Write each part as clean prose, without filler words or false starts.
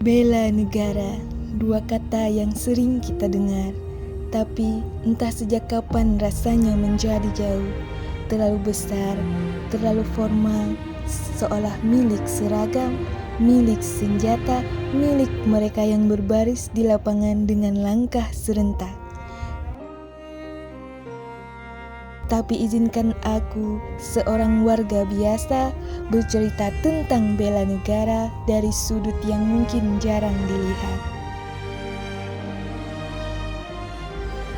Bela negara, dua kata yang sering kita dengar, tapi entah sejak kapan rasanya menjadi jauh, terlalu besar, terlalu formal, seolah milik seragam, milik senjata, milik mereka yang berbaris di lapangan dengan langkah serentak. Tapi izinkan aku, seorang warga biasa, bercerita tentang bela negara dari sudut yang mungkin jarang dilihat.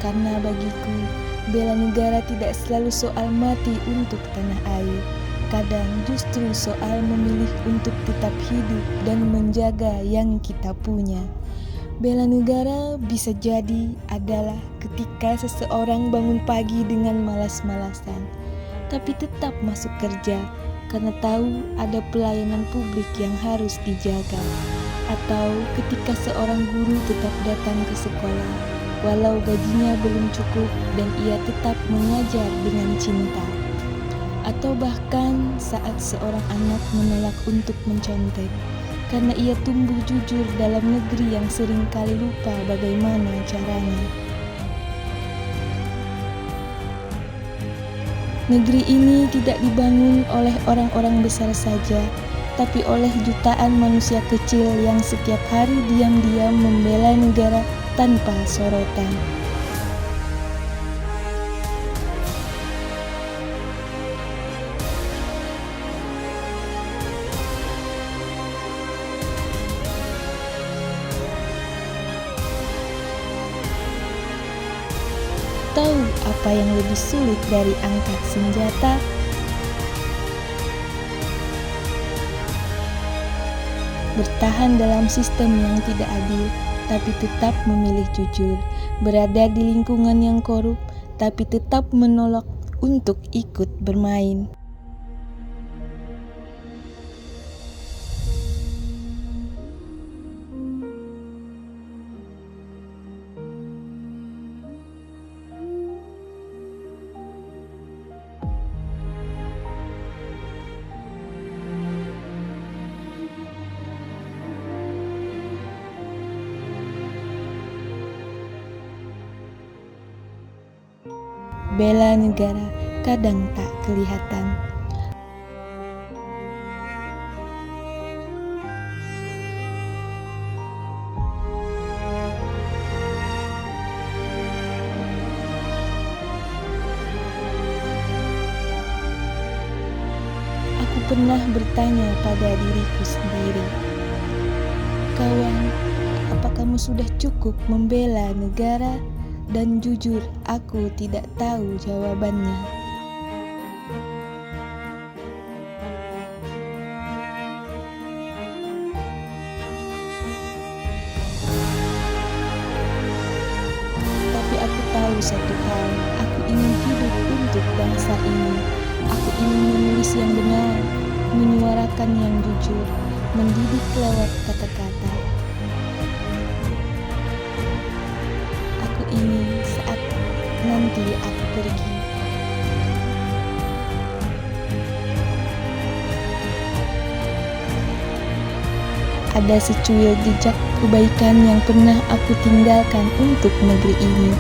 Karena bagiku, bela negara tidak selalu soal mati untuk tanah air. Kadang justru soal memilih untuk tetap hidup dan menjaga yang kita punya. Bela negara bisa jadi adalah ketika seseorang bangun pagi dengan malas-malasan, tapi tetap masuk kerja karena tahu ada pelayanan publik yang harus dijaga. Atau ketika seorang guru tetap datang ke sekolah, walau gajinya belum cukup dan ia tetap mengajar dengan cinta. Atau bahkan saat seorang anak menolak untuk mencontek, karena ia tumbuh jujur dalam negeri yang sering kali lupa bagaimana caranya. Negeri ini tidak dibangun oleh orang-orang besar saja, tapi oleh jutaan manusia kecil yang setiap hari diam-diam membela negara tanpa sorotan. Tahu apa yang lebih sulit dari angkat senjata? Bertahan dalam sistem yang tidak adil, tapi tetap memilih jujur. Berada di lingkungan yang korup, tapi tetap menolak untuk ikut bermain. Bela negara kadang tak kelihatan. Aku pernah bertanya pada diriku sendiri, kawan, apa kamu sudah cukup membela negara? Dan jujur, aku tidak tahu jawabannya. Tapi aku tahu satu hal, aku ingin hidup untuk bangsa ini. Aku ingin menulis yang benar, menyuarakan yang jujur, mendidik lewat kata-kata. Ini saat nanti aku pergi, ada secuil jejak kebaikan yang pernah aku tinggalkan untuk negeri ini.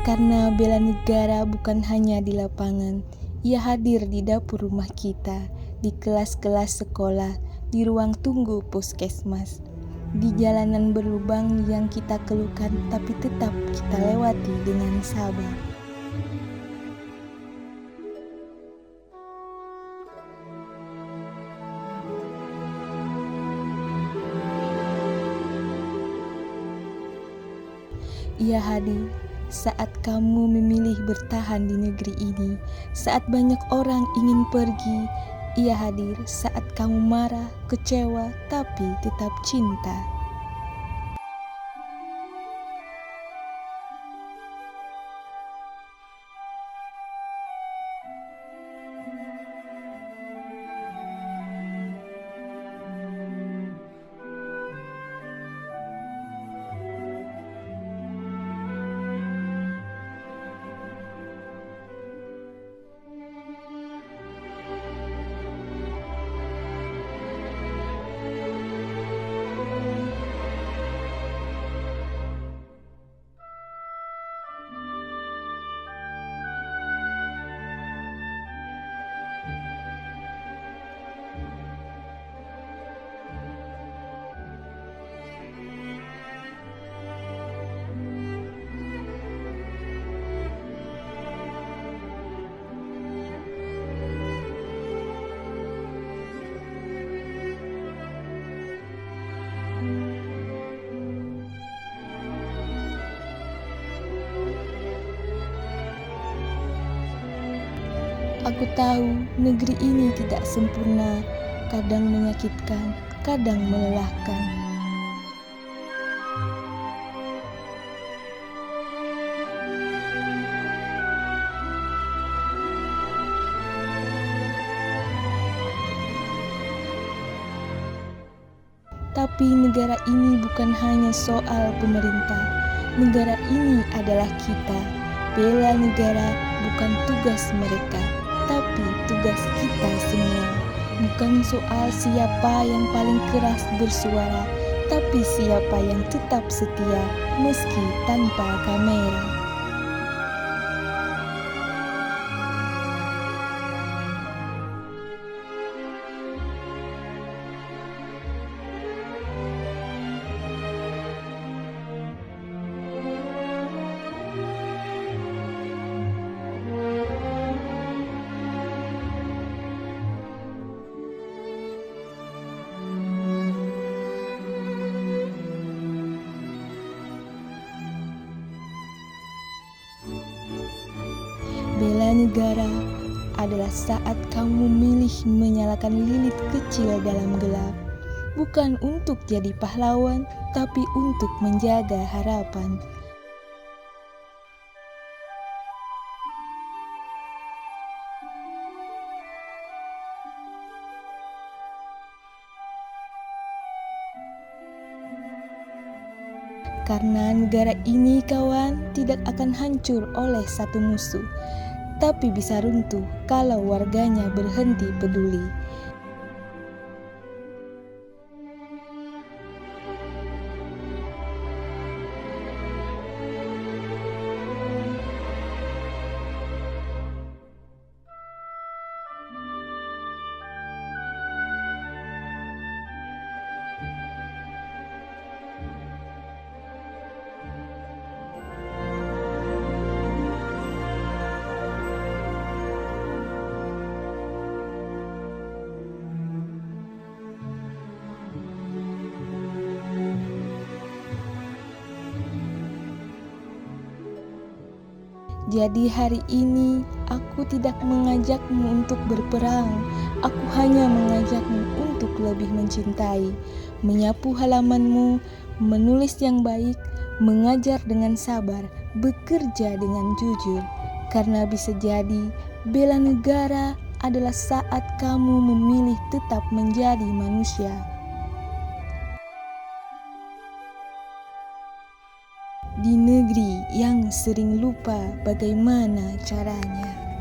Karena bela negara bukan hanya di lapangan, ia hadir di dapur rumah kita, di kelas-kelas sekolah, di ruang tunggu puskesmas, di jalanan berlubang yang kita keluhkan tapi tetap kita lewati dengan sabar. Ia hadir saat kamu memilih bertahan di negeri ini, saat banyak orang ingin pergi, Ia hadir saat kamu marah, kecewa, tapi tetap cinta. Aku tahu negeri ini tidak sempurna, kadang menyakitkan, kadang melelahkan. Tapi negara ini bukan hanya soal pemerintah. Negara ini adalah kita. Bela negara bukan tugas mereka, tapi tugas kita semua. Bukan soal siapa yang paling keras bersuara, tapi siapa yang tetap setia meski tanpa kamera. Bela negara adalah saat kamu memilih menyalakan lilin kecil dalam gelap, bukan untuk jadi pahlawan, tapi untuk menjaga harapan. Karena negara ini, kawan, tidak akan hancur oleh satu musuh, tapi bisa runtuh kalau warganya berhenti peduli. Jadi hari ini aku tidak mengajakmu untuk berperang. Aku hanya mengajakmu untuk lebih mencintai, menyapu halamanmu, menulis yang baik, mengajar dengan sabar, bekerja dengan jujur. Karena bisa jadi bela negara adalah saat kamu memilih tetap menjadi manusia. Di negeri yang sering lupa bagaimana caranya.